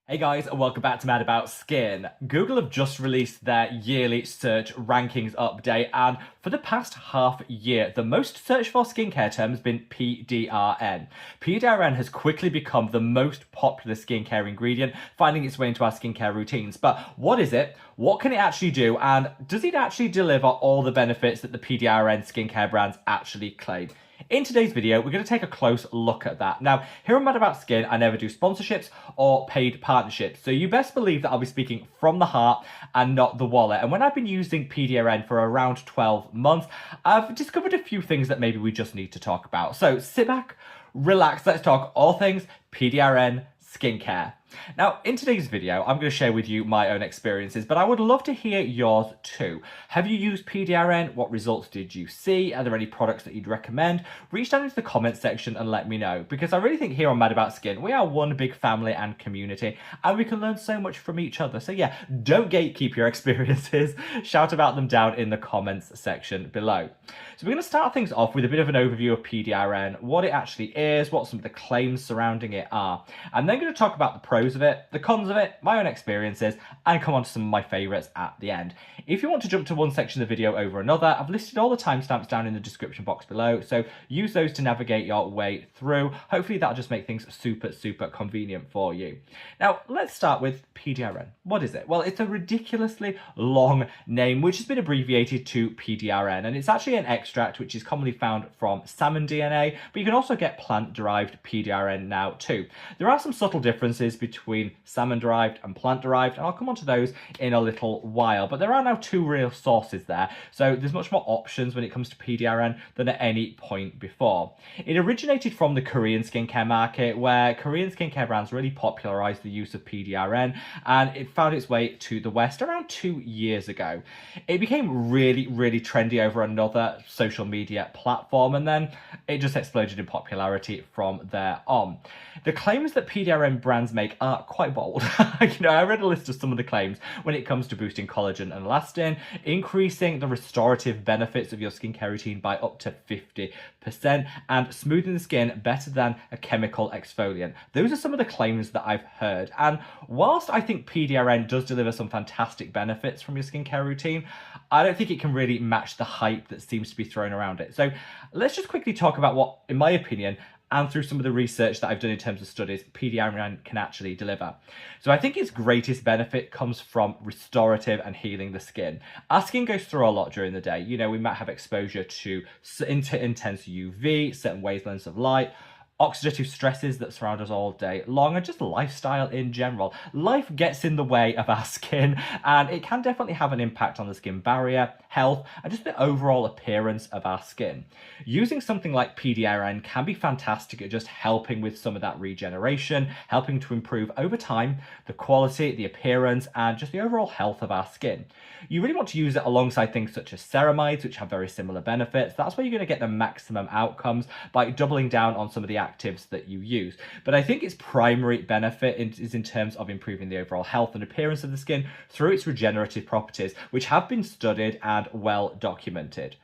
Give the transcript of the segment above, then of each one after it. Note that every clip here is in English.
Hey guys, and welcome back to Mad About Skin. Google have just released their yearly search rankings update, and for the past half year, the most searched for skincare term has been Pdrn. Pdrn has quickly become the most popular skincare ingredient, finding its way into our skincare routines. But what is it? What can it actually do? And does it actually deliver all the benefits that the Pdrn skincare brands actually claim? In today's video, we're going to take a close look at that. Now, here on Mad About Skin, I never do sponsorships or paid partnerships, so you best believe that I'll be speaking from the heart and not the wallet. And when I've been using Pdrn for around 12 months, I've discovered a few things that maybe we just need to talk about. So sit back, relax, let's talk all things Pdrn skincare. Now, in today's video, I'm going to share with you my own experiences, but I would love to hear yours too. Have you used Pdrn? What results did you see? Are there any products that you'd recommend? Reach down into the comment section and let me know, because I really think here on Mad About Skin, we are one big family and community, and we can learn so much from each other. So yeah, don't gatekeep your experiences. Shout about them down in the comments section below. So we're going to start things off with a bit of an overview of Pdrn, what it actually is, what some of the claims surrounding it are. I'm then going to talk about the pros of it, the cons of it, my own experiences, and come on to some of my favourites at the end. If you want to jump to one section of the video over another, I've listed all the timestamps down in the description box below, so use those to navigate your way through. Hopefully that'll just make things super convenient for you. Now, let's start with Pdrn. What is it? Well, it's a ridiculously long name, which has been abbreviated to Pdrn, and it's actually an extract which is commonly found from salmon DNA, but you can also get plant-derived Pdrn now too. There are some subtle differences between salmon-derived and plant-derived, and I'll come on to those in a little while, but there are now two real sources there, so there's much more options when it comes to Pdrn than at any point before. It originated from the Korean skincare market, where Korean skincare brands really popularized the use of Pdrn, and it found its way to the West around 2 years ago. It became really trendy over another social media platform, and then it just exploded in popularity from there on. The claims that Pdrn brands make are quite bold. I read a list of some of the claims when it comes to boosting collagen and elastin, increasing the restorative benefits of your skincare routine by up to 50%, and smoothing the skin better than a chemical exfoliant. Those are some of the claims that I've heard, and whilst I think Pdrn does deliver some fantastic benefits from your skincare routine, I don't think it can really match the hype that seems to be thrown around it. So let's just quickly talk about what, in my opinion, and through some of the research that I've done in terms of studies, Pdrn can actually deliver. So I think its greatest benefit comes from restorative and healing the skin. Our skin goes through a lot during the day. We might have exposure to intense UV, certain wavelengths of light, oxidative stresses that surround us all day long, and just lifestyle in general. Life gets in the way of our skin, and it can definitely have an impact on the skin barrier, health, and just the overall appearance of our skin. Using something like Pdrn can be fantastic at just helping with some of that regeneration, helping to improve over time the quality, the appearance, and just the overall health of our skin. You really want to use it alongside things such as ceramides, which have very similar benefits. That's where you're going to get the maximum outcomes by doubling down on some of the actives that you use. But I think its primary benefit is in terms of improving the overall health and appearance of the skin through its regenerative properties, which have been studied and well documented.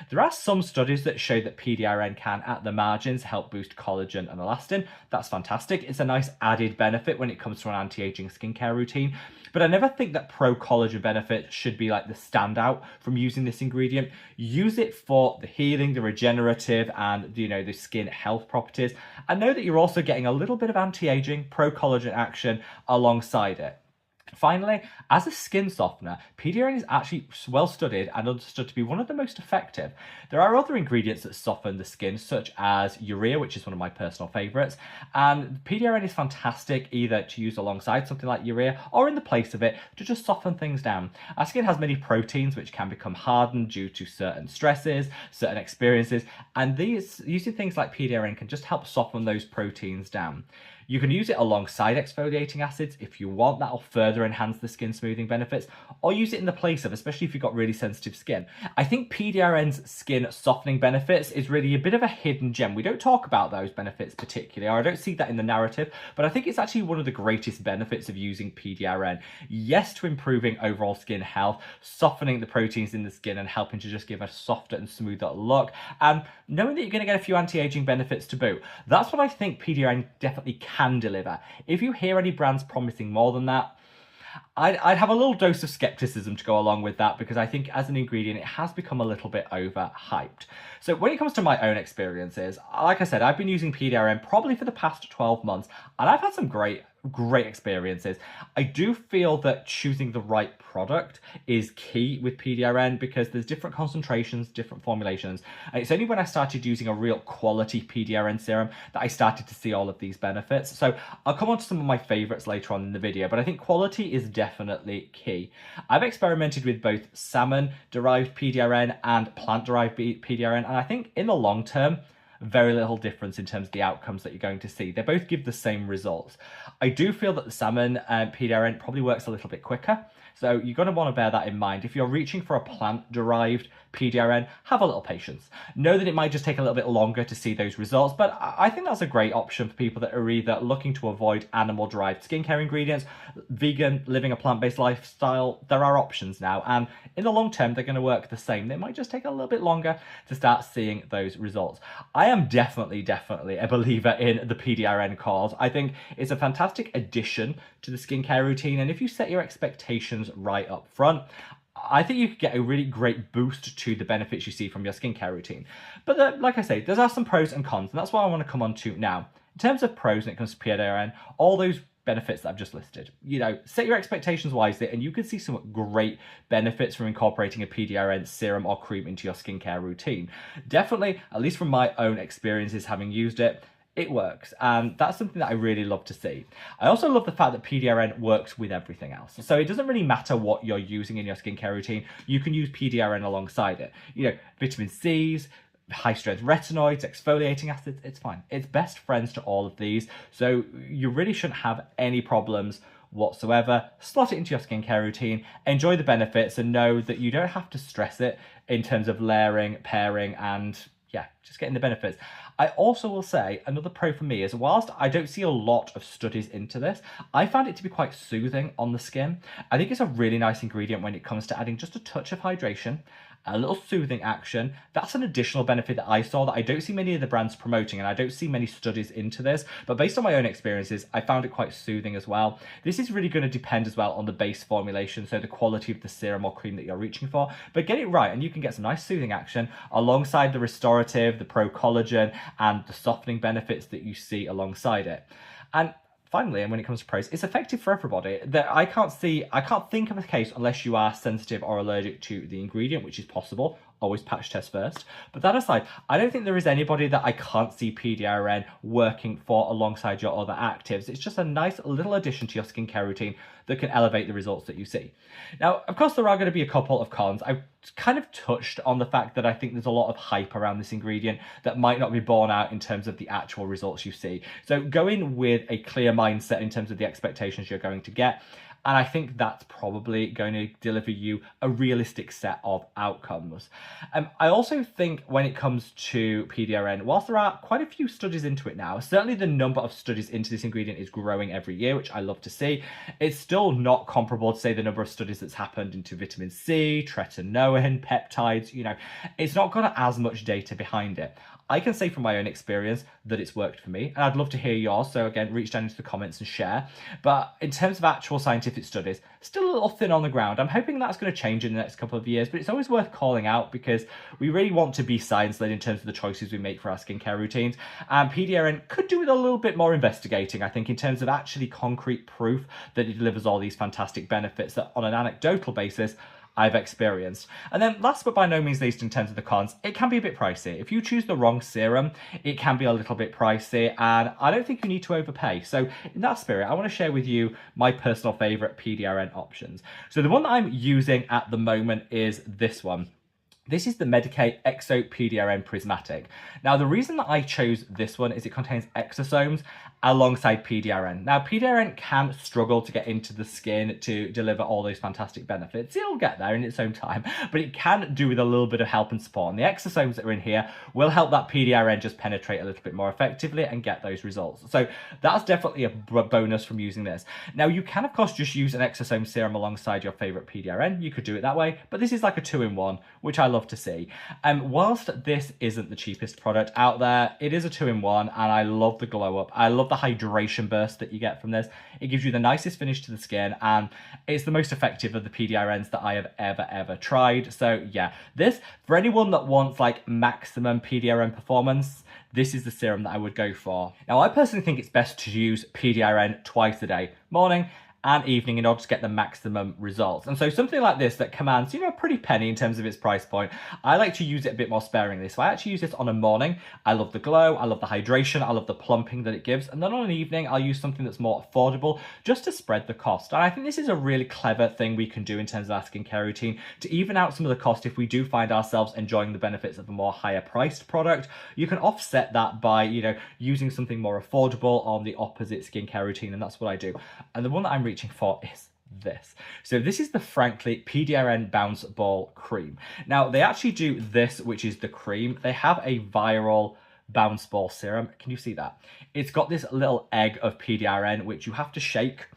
There are some studies that show that Pdrn can, at the margins, help boost collagen and elastin. That's fantastic. It's a nice added benefit when it comes to an anti-aging skincare routine. But I never think that pro-collagen benefit should be like the standout from using this ingredient. Use it for the healing, the regenerative, and the skin health properties. And know that you're also getting a little bit of anti-aging, pro-collagen action alongside it. Finally, as a skin softener, Pdrn is actually well studied and understood to be one of the most effective. There are other ingredients that soften the skin, such as urea, which is one of my personal favourites, and Pdrn is fantastic either to use alongside something like urea or in the place of it to just soften things down. Our skin has many proteins which can become hardened due to certain stresses, certain experiences, and using things like Pdrn can just help soften those proteins down. You can use it alongside exfoliating acids if you want. That'll further enhance the skin smoothing benefits, or use it in the place of, especially if you've got really sensitive skin. I think Pdrn's skin softening benefits is really a bit of a hidden gem. We don't talk about those benefits particularly, or I don't see that in the narrative, but I think it's actually one of the greatest benefits of using Pdrn. Yes, to improving overall skin health, softening the proteins in the skin and helping to just give a softer and smoother look, and knowing that you're going to get a few anti-aging benefits to boot. That's what I think Pdrn definitely can deliver. If you hear any brands promising more than that, I'd have a little dose of skepticism to go along with that, because I think as an ingredient it has become a little bit overhyped. So when it comes to my own experiences, like I said, I've been using Pdrn probably for the past 12 months, and I've had some great experiences. I do feel that choosing the right product is key with Pdrn, because there's different concentrations, different formulations, and it's only when I started using a real quality Pdrn serum that I started to see all of these benefits. So I'll come on to some of my favorites later on in the video, but I think quality is definitely key. I've experimented with both salmon derived Pdrn and plant derived Pdrn, and I think in the long term, very little difference in terms of the outcomes that you're going to see. They both give the same results. I do feel that the salmon Pdrn probably works a little bit quicker, so you're going to want to bear that in mind. If you're reaching for a plant-derived Pdrn, have a little patience. Know that it might just take a little bit longer to see those results, but I think that's a great option for people that are either looking to avoid animal-derived skincare ingredients, vegan, living a plant-based lifestyle. There are options now, and in the long term, they're going to work the same. They might just take a little bit longer to start seeing those results. I am definitely a believer in the Pdrn cause. I think it's a fantastic addition to the skincare routine, and if you set your expectations right up front, I think you could get a really great boost to the benefits you see from your skincare routine. But like I say, there are some pros and cons, and that's what I want to come on to now. In terms of pros when it comes to Pdrn, all those benefits that I've just listed, set your expectations wisely, and you can see some great benefits from incorporating a Pdrn serum or cream into your skincare routine. Definitely, at least from my own experiences having used it, it works, and that's something that I really love to see. I also love the fact that Pdrn works with everything else, so it doesn't really matter what you're using in your skincare routine. You can use Pdrn alongside it. Vitamin C's, high-strength retinoids, exfoliating acids, it's fine. It's best friends to all of these, so you really shouldn't have any problems whatsoever. Slot it into your skincare routine, enjoy the benefits, and know that you don't have to stress it in terms of layering, pairing, and just getting the benefits. I also will say another pro for me is, whilst I don't see a lot of studies into this, I found it to be quite soothing on the skin. I think it's a really nice ingredient when it comes to adding just a touch of hydration, a little soothing action. That's an additional benefit that I saw that I don't see many of the brands promoting, and I don't see many studies into this, but based on my own experiences, I found it quite soothing as well. This is really going to depend as well on the base formulation, so the quality of the serum or cream that you're reaching for, but get it right and you can get some nice soothing action alongside the restorative, the pro-collagen, and the softening benefits that you see alongside it. And finally, and when it comes to pros, it's effective for everybody. I can't think of a case, unless you are sensitive or allergic to the ingredient, which is possible. Always patch test first. But that aside, I don't think there is anybody that I can't see Pdrn working for alongside your other actives. It's just a nice little addition to your skincare routine that can elevate the results that you see. Now, of course, there are going to be a couple of cons. I've kind of touched on the fact that I think there's a lot of hype around this ingredient that might not be borne out in terms of the actual results you see. So go in with a clear mindset in terms of the expectations you're going to get, and I think that's probably going to deliver you a realistic set of outcomes. I also think when it comes to Pdrn, whilst there are quite a few studies into it now, certainly the number of studies into this ingredient is growing every year, which I love to see. It's still not comparable to, say, the number of studies that's happened into vitamin C, tretinoin, peptides. It's not got as much data behind it. I can say from my own experience that it's worked for me, and I'd love to hear yours, so again, reach down into the comments and share. But in terms of actual scientific studies, still a little thin on the ground. I'm hoping that's going to change in the next couple of years, but it's always worth calling out because we really want to be science-led in terms of the choices we make for our skincare routines, and Pdrn could do with a little bit more investigating, I think, in terms of actually concrete proof that it delivers all these fantastic benefits that, on an anecdotal basis, I've experienced. And then last but by no means least, in terms of the cons, it can be a bit pricey. If you choose the wrong serum, it can be a little bit pricey, and I don't think you need to overpay. So in that spirit, I want to share with you my personal favorite Pdrn options. So the one that I'm using at the moment is this one. This is the Medik8 Exo Pdrn Prismatic. Now, the reason that I chose this one is it contains exosomes alongside Pdrn. Now, Pdrn can struggle to get into the skin to deliver all those fantastic benefits. It'll get there in its own time, but it can do with a little bit of help and support. And the exosomes that are in here will help that Pdrn just penetrate a little bit more effectively and get those results. So that's definitely a bonus from using this. Now, you can, of course, just use an exosome serum alongside your favorite Pdrn. You could do it that way, but this is like a two-in-one, which I love love to see. Whilst this isn't the cheapest product out there, it is a 2-in-1, and I love the glow up. I love the hydration burst that you get from this. It gives you the nicest finish to the skin, and it's the most effective of the PDRNs that I have ever tried. So yeah, this, for anyone that wants like maximum PDRN performance, this is the serum that I would go for. Now, I personally think it's best to use Pdrn twice a day, morning and evening, in order to get the maximum results. And so something like this that commands, you know, a pretty penny in terms of its price point, I like to use it a bit more sparingly. So I actually use this on a morning. I love the glow, I love the hydration, I love the plumping that it gives. And then on an evening, I'll use something that's more affordable just to spread the cost. And I think this is a really clever thing we can do in terms of our skincare routine to even out some of the cost. If we do find ourselves enjoying the benefits of a more higher priced product, you can offset that by, you know, using something more affordable on the opposite skincare routine. And that's what I do. And the one that I'm reaching for is this. So this is the Frankly Pdrn Bounce Ball Cream. Now, they actually do this, which is the cream. They have a viral bounce ball serum. Can you see that? It's got this little egg of Pdrn, which you have to shake,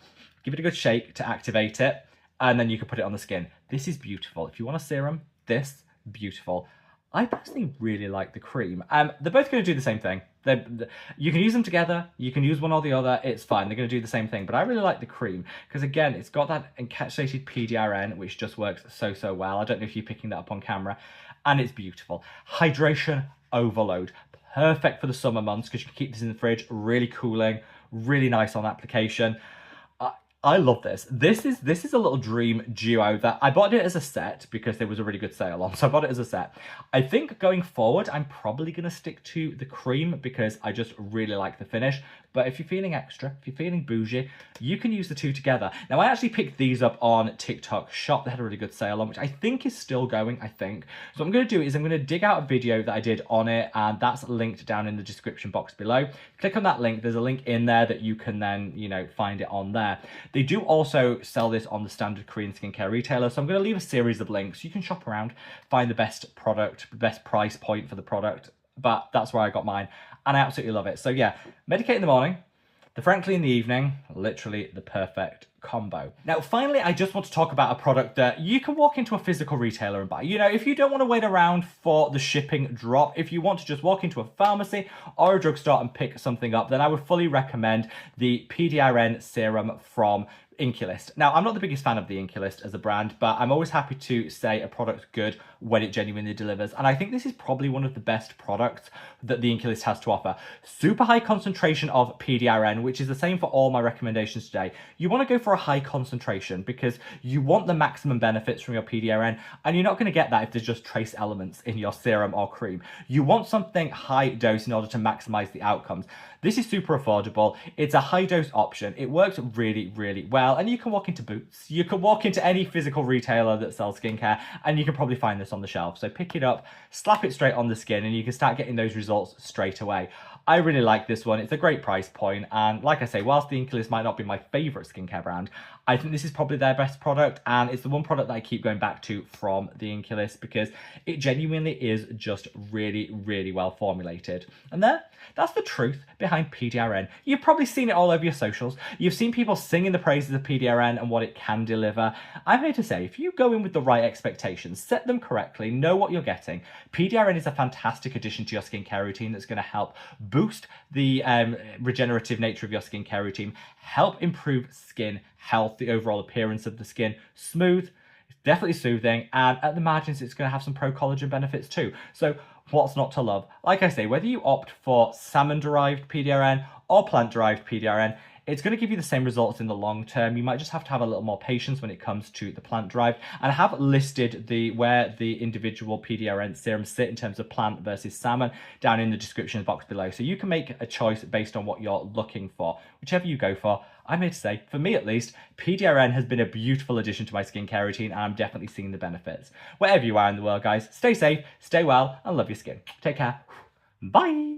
give it a good shake to activate it, and then you can put it on the skin. This is beautiful. If you want a serum, this, beautiful. I personally really like the cream. They're both going to do the same thing. You can use them together, you can use one or the other, it's fine. They're going to do the same thing. But I really like the cream because, again, it's got that encapsulated Pdrn, which just works so well. I don't know if you're picking that up on camera. And it's beautiful. Hydration overload. Perfect for the summer months because you can keep this in the fridge, really cooling, really nice on application. I love this. This is a little dream duo that I bought it as a set because there was a really good sale on, so I bought it as a set. I think going forward, I'm probably going to stick to the cream because I just really like the finish. But if you're feeling extra, if you're feeling bougie, you can use the two together. Now, I actually picked these up on TikTok Shop. They had a really good sale on, which I think is still going, I think. So what I'm going to do is I'm going to dig out a video that I did on it, and that's linked down in the description box below. Click on that link. There's a link in there that you can then, you know, find it on there. They do also sell this on the standard Korean skincare retailer, so I'm going to leave a series of links. You can shop around, find the best product, the best price point for the product, but that's where I got mine, and I absolutely love it. So yeah, medicate in the morning, the Frankly in the evening, literally the perfect combo. Now, finally, I just want to talk about a product that you can walk into a physical retailer and buy. You know, if you don't want to wait around for the shipping drop, if you want to just walk into a pharmacy or a drugstore and pick something up, then I would fully recommend the Pdrn serum from Inculist. Now, I'm not the biggest fan of the Inculist as a brand, but I'm always happy to say a product's good when it genuinely delivers. And I think this is probably one of the best products that the Inculist has to offer. Super high concentration of Pdrn, which is the same for all my recommendations today. You want to go for a high concentration because you want the maximum benefits from your Pdrn, and you're not going to get that if there's just trace elements in your serum or cream. You want something high dose in order to maximize the outcomes. This is super affordable. It's a high dose option. It works really well, and you can walk into Boots. You can walk into any physical retailer that sells skincare, and you can probably find this on the shelf. So pick it up, slap it straight on the skin, and you can start getting those results straight away. I really like this one. It's a great price point, and like I say, whilst the Inculist might not be my favourite skincare brand, I think this is probably their best product, and it's the one product that I keep going back to from the Inculist because it genuinely is just really well formulated. And that's the truth behind Pdrn. You've probably seen it all over your socials. You've seen people singing the praises of Pdrn and what it can deliver. I'm here to say, if you go in with the right expectations, set them correctly, know what you're getting, Pdrn is a fantastic addition to your skincare routine that's going to help boost the regenerative nature of your skincare routine, help improve skin health, the overall appearance of the skin, smooth, definitely soothing, and at the margins it's going to have some pro-collagen benefits too. So what's not to love? Like I say, whether you opt for salmon-derived Pdrn or plant-derived Pdrn, it's going to give you the same results in the long term. You might just have to have a little more patience when it comes to the plant-derived. And I have listed where the individual Pdrn serums sit in terms of plant versus salmon down in the description box below. So you can make a choice based on what you're looking for. Whichever you go for, I'm here to say, for me at least, Pdrn has been a beautiful addition to my skincare routine, and I'm definitely seeing the benefits. Wherever you are in the world, guys, stay safe, stay well, and love your skin. Take care. Bye.